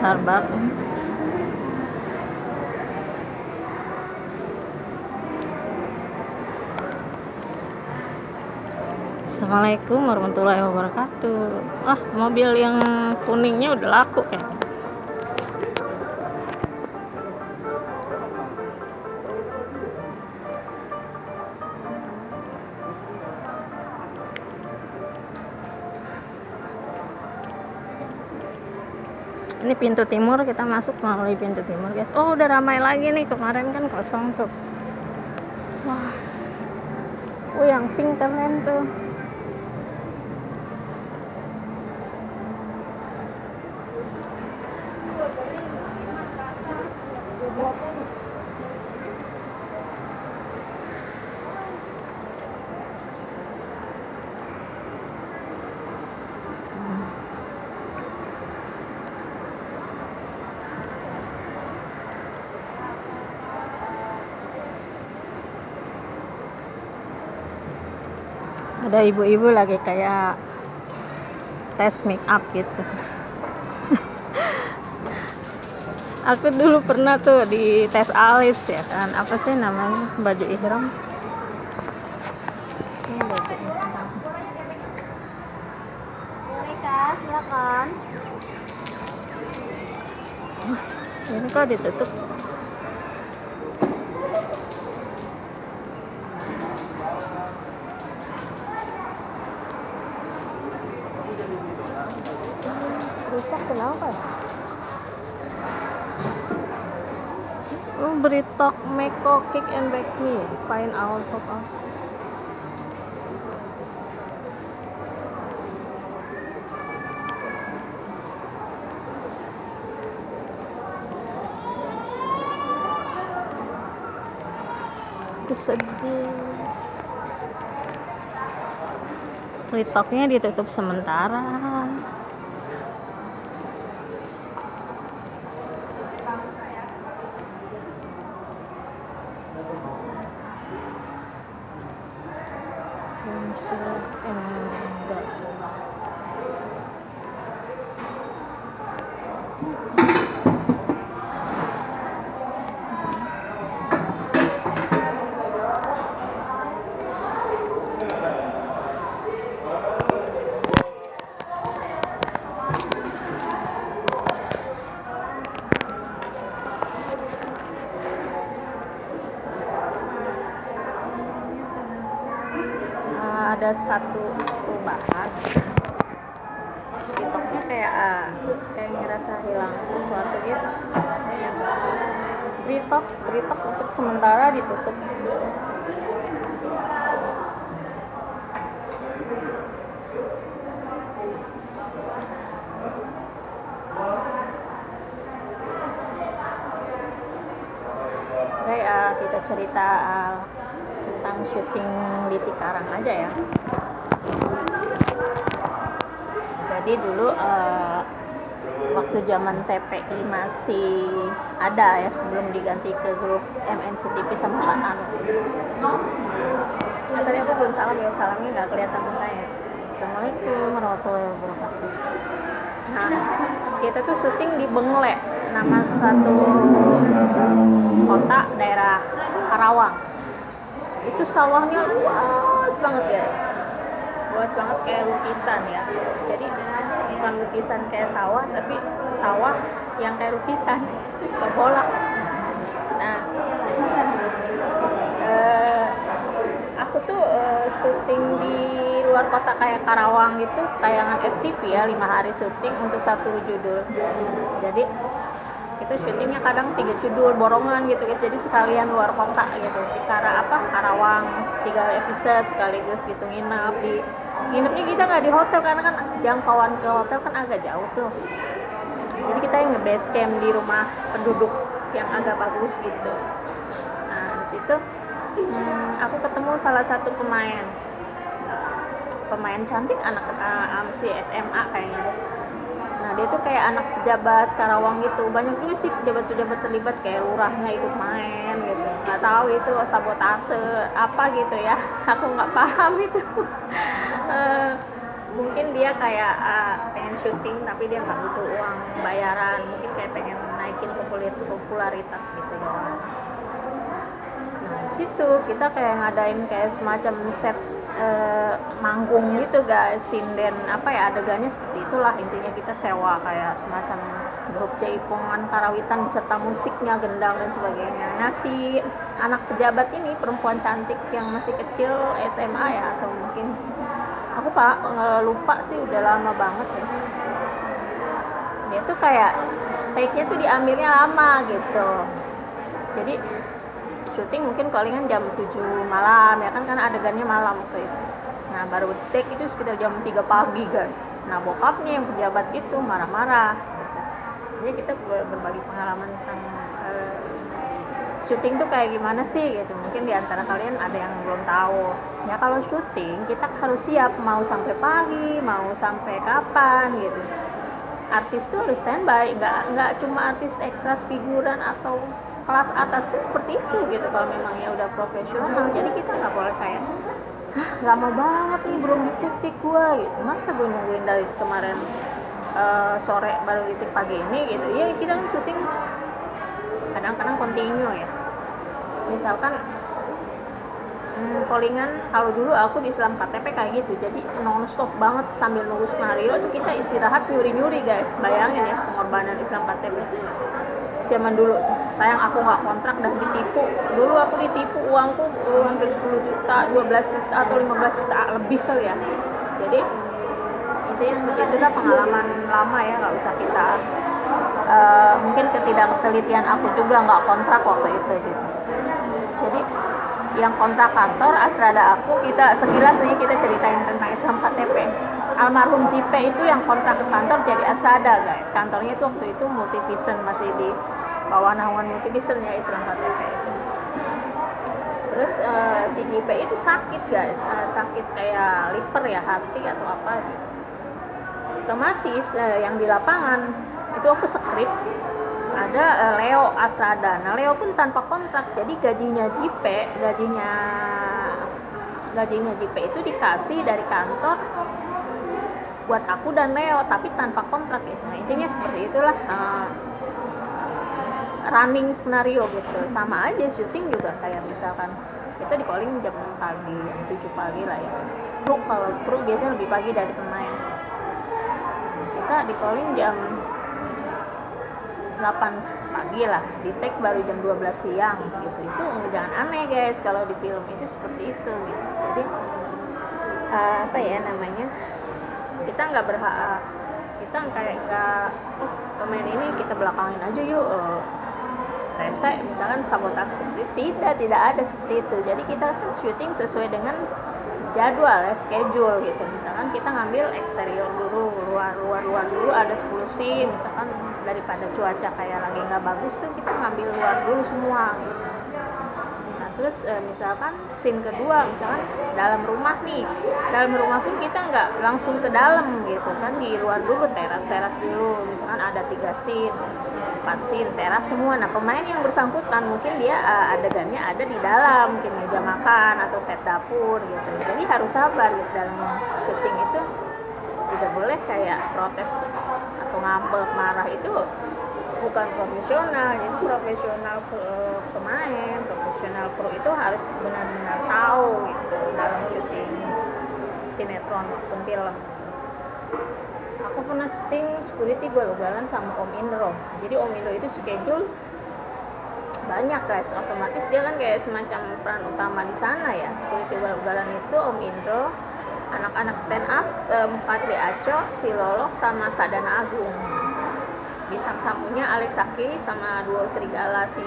Starbucks. Assalamualaikum warahmatullahi wabarakatuh. Mobil yang kuningnya udah laku ya. Ini pintu timur, kita masuk melalui pintu timur, guys. Udah ramai lagi nih, kemarin kan kosong tuh. Wah, yang pink keren tuh. Ada ibu-ibu lagi kayak tes make up gitu. Aku dulu pernah tuh di tes alis ya kan, apa sih namanya, baju ihram. Boleh Kak, silakan. Ini kok ditutup. Rusak kenapa ya? Beritok Meko Kick and Bakery, find our pop up. Sedih. Britoknya ditutup sementara. Ada satu perubahan, TikToknya kayak ngerasa hilang sesuatu gitu. Britok untuk sementara ditutup. Oke, kita cerita tentang syuting di Cikarang aja ya. Jadi dulu waktu zaman TPI masih ada ya, sebelum diganti ke grup MNCTV sama Pak Anu. Tadi aku belum salam ya, salamnya nggak kelihatan mukanya. Assalamualaikum warahmatullahi wabarakatuh. Nah, kita tuh syuting di Bengle, nama satu kota daerah Karawang. Itu sawahnya luas banget guys, luas banget kayak lukisan ya. Jadi bukan lukisan kayak sawah, tapi sawah yang kayak lukisan berbola. Nah, aku tuh syuting di luar kota kayak Karawang gitu, tayangan FTV ya, 5 hari syuting untuk satu judul. Jadi itu syutingnya kadang 3 judul borongan gitu, jadi sekalian luar kota gitu, Karawang 3 episode sekaligus gitu, nginepnya kita nggak di hotel karena kan jangkauan ke hotel kan agak jauh tuh, jadi kita yang nge-base camp di rumah penduduk yang agak bagus gitu. Nah di situ aku ketemu salah satu pemain cantik, anak si SMA kayaknya. Nah dia tuh kayak anak pejabat Karawang gitu, banyak juga sih pejabat-pejabat terlibat, kayak lurahnya ikut main gitu. Nggak tahu itu sabotase apa gitu ya, aku nggak paham itu. Mungkin dia kayak pengen syuting tapi dia nggak butuh uang bayaran, mungkin kayak pengen naikin popularitas gitu doang. Nah di situ kita kayak ngadain kayak semacam set manggung gitu guys, sinden apa ya, adegannya seperti itulah. Intinya kita sewa kayak semacam grup jaipongan karawitan beserta musiknya, gendang dan sebagainya. Nah si anak pejabat ini perempuan cantik yang masih kecil SMA ya, atau mungkin aku lupa sih, udah lama banget ya. Dia tuh kayak take-nya tuh diambilnya lama gitu. Jadi syuting mungkin callingan jam 7 malam ya kan, karena adegannya malam waktu itu. Nah baru take itu sekitar jam 3 pagi guys. Nah bokapnya yang pejabat itu marah-marah. Jadi kita berbagi pengalaman tentang syuting tuh kayak gimana sih gitu. Mungkin diantara kalian ada yang belum tahu. Ya kalau syuting kita harus siap, mau sampai pagi, mau sampai kapan gitu. Artis tuh harus standby, nggak cuma artis ekstras figuran atau kelas atas pun seperti itu gitu kalau memang ya udah profesional. Jadi kita nggak boleh kayak lama banget nih belum ditik gua gitu, masa gue nungguin dari kemarin sore baru ditik pagi ini gitu. Ya kita kan syuting kadang-kadang continue ya, misalkan callingan, kalau dulu aku di Islam KTP kayak gitu, jadi non-stop banget sambil nunggu skenario itu kita istirahat nyuri-nyuri guys. Bayangin ya pengorbanan Islam KTP zaman dulu. Sayang aku nggak kontrak dan ditipu. Dulu aku ditipu uangku hampir 10 juta, 12 juta atau 15 juta lebih kali ya. Jadi intinya seperti itu lah, pengalaman lama ya, nggak usah kita mungkin ketidaktelitian aku juga nggak kontrak waktu itu gitu. Jadi yang kontrak kantor Asrada aku, kita sekilas nih kita ceritain tentang Islam KTP. Almarhum Cipe itu yang kontrak ke kantor jadi Asrada guys. Kantornya itu waktu itu Multivision, masih di bawah naungan Multivision ya Islam KTP. Terus si Cipe itu sakit guys, sakit kayak liver ya, hati atau apa gitu. Otomatis yang di lapangan itu aku skrip ada Leo Asrada. Nah Leo pun tanpa kontrak, jadi gajinya Jipe itu dikasih dari kantor buat aku dan Leo, tapi tanpa kontrak gitu. Nah intinya seperti itulah running skenario gitu. Sama aja syuting juga kayak misalkan kita di calling jam 6 pagi, jam 7 pagi lah ya. Kalau kru biasanya lebih pagi dari pemain. Kita di calling jam 8 pagi lah, di take baru jam 12 siang gitu. Itu jangan aneh guys, kalau di film itu seperti itu gitu. Jadi apa ya namanya, kita nggak berhak, kita kayak nggak pemain ini kita belakangin aja yuk rese misalkan sabotase, seperti tidak ada seperti itu. Jadi kita kan syuting sesuai dengan jadwal ya, schedule gitu. Misalkan kita ngambil eksterior dulu, luar dulu ada 10 scene, misalkan daripada cuaca kayak lagi nggak bagus tuh kita ngambil luar dulu semua gitu. Nah terus misalkan scene kedua, misalkan dalam rumah pun kita nggak langsung ke dalam gitu kan, di luar dulu, teras dulu. Misalkan ada 3 scene, 4 scene, teras semua. Nah pemain yang bersangkutan mungkin dia adegannya ada di dalam, mungkin meja makan atau set dapur gitu. Jadi harus sabar guys dalam syuting itu, tidak boleh kayak protes atau ngambek marah, itu bukan profesional. Jadi profesional pemain, profesional kru itu harus benar-benar tahu gitu dalam syuting sinetron maupun film. Aku pernah syuting security Ugal-Ugalan sama Om Indro. Jadi Om Indro itu schedule banyak guys, otomatis dia kan kayak semacam peran utama di sana ya. Security Ugal-Ugalan itu Om Indro, anak-anak stand up, Patri Aco, si Lolok sama Sadana Agung. Bintang tamunya Alex Saki sama duo Serigala, si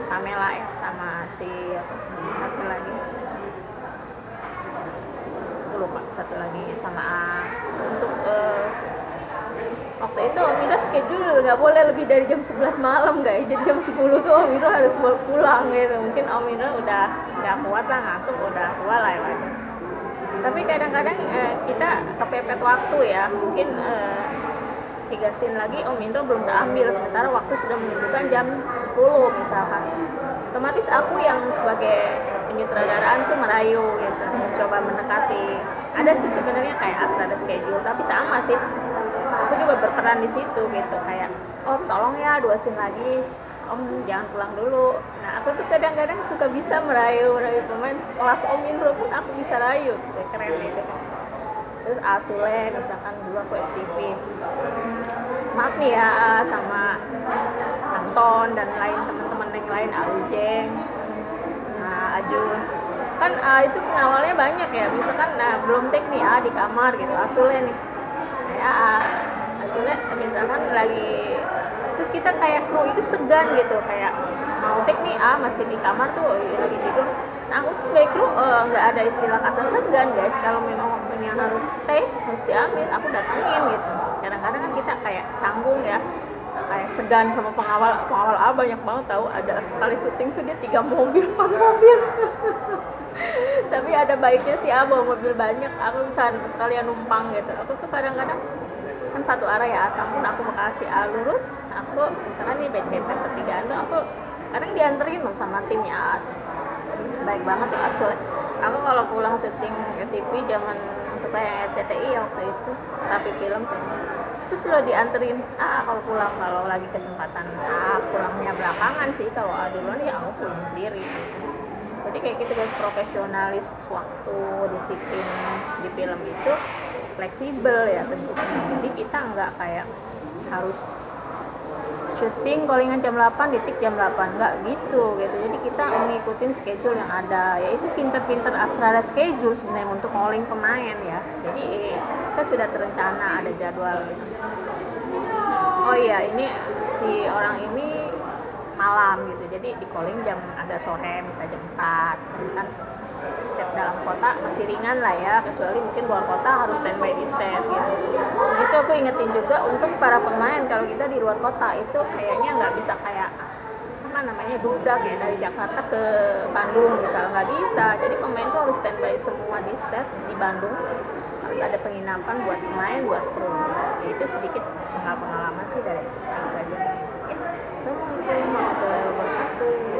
Pamela ya, sama si satu lagi aku lupa, satu lagi sama untuk waktu itu Om Indro schedule nggak boleh lebih dari jam 11 malam guys. Jadi jam 10 tuh Om Indro harus pulang gitu. Mungkin Om Indro udah nggak kuat lah, ngantuk, udah tua lah ya. Tapi kadang-kadang kita kepepet waktu ya, mungkin 3 scene lagi Om Indro belum keambil, sementara waktu sudah menunjukkan jam 10 misalkan. Otomatis aku yang sebagai penyutradaraan tuh merayu gitu, mencoba mendekati. Ada sih sebenarnya kayak Asrada ada schedule, tapi sama sih aku juga berperan di situ gitu, kayak oh tolong ya 2 scene lagi om, jangan pulang dulu. Nah aku tuh kadang-kadang suka bisa merayu pemain, kelas Om Indro pun aku bisa rayu gitu, keren gitu kan. Terus Asule misalkan dulu aku FTV, maaf nih ya sama Anton dan lain teman-teman yang lain, Aujeng, Ajun kan, itu pengawalnya banyak ya, misalkan belum take nih di kamar gitu, Asule nih ya, Asule misalkan lagi, terus kita kayak kru itu segan gitu, kayak mau take nih masih di kamar tuh lagi tidur. Nah aku tuh sebagai kru nggak ada istilah kata segan guys, kalau memang waktunya harus take, harus diambil, aku datangin gitu. Kadang-kadang kan kita kayak canggung ya, kayak segan sama pengawal banyak banget tahu, ada sekali syuting tuh dia 3 mobil 4 mobil tapi ada baiknya sih bawa mobil banyak, aku bisa sekalian numpang gitu. Aku tuh kadang-kadang kan satu arah ya, namun aku Bekasi lurus, aku misalkan nih BCP pertigaan tuh aku kadang dianterin loh sama timnya, baik banget ya Asul. Aku kalau pulang syuting TV zaman untuk kayak RCTI ya waktu itu, tapi film terus lo dianterin kalau pulang, kalau lagi kesempatan pulangnya belakangan sih, kalau duluan ya aku pulang sendiri. Jadi kayak gitu guys, profesionalis waktu, disiplin di film itu fleksibel ya tentunya. Jadi kita nggak kayak harus syuting callingan jam 8 detik jam 8, nggak gitu. Jadi kita mengikuti schedule yang ada, yaitu pinter-pinter asal schedule sebenarnya untuk calling pemain ya. Jadi kita sudah terencana, ada jadwal. Oh iya, ini si orang ini malam gitu, jadi di calling jam agak sore, misalnya jam 4 kan. Set dalam kota masih ringan lah ya, kecuali mungkin luar kota harus standby di set ya. Nah, itu aku ingetin juga untuk para pemain, kalau kita di luar kota itu kayaknya nggak bisa kayak apa namanya dudak ya, dari Jakarta ke Bandung misal, nggak bisa. Jadi pemain tuh harus standby semua di set di Bandung, harus ada penginapan buat pemain, buat kru. Ya, itu sedikit pengalaman sih dari aku aja ya. Assalamualaikum warahmatullahi wabarakatuh.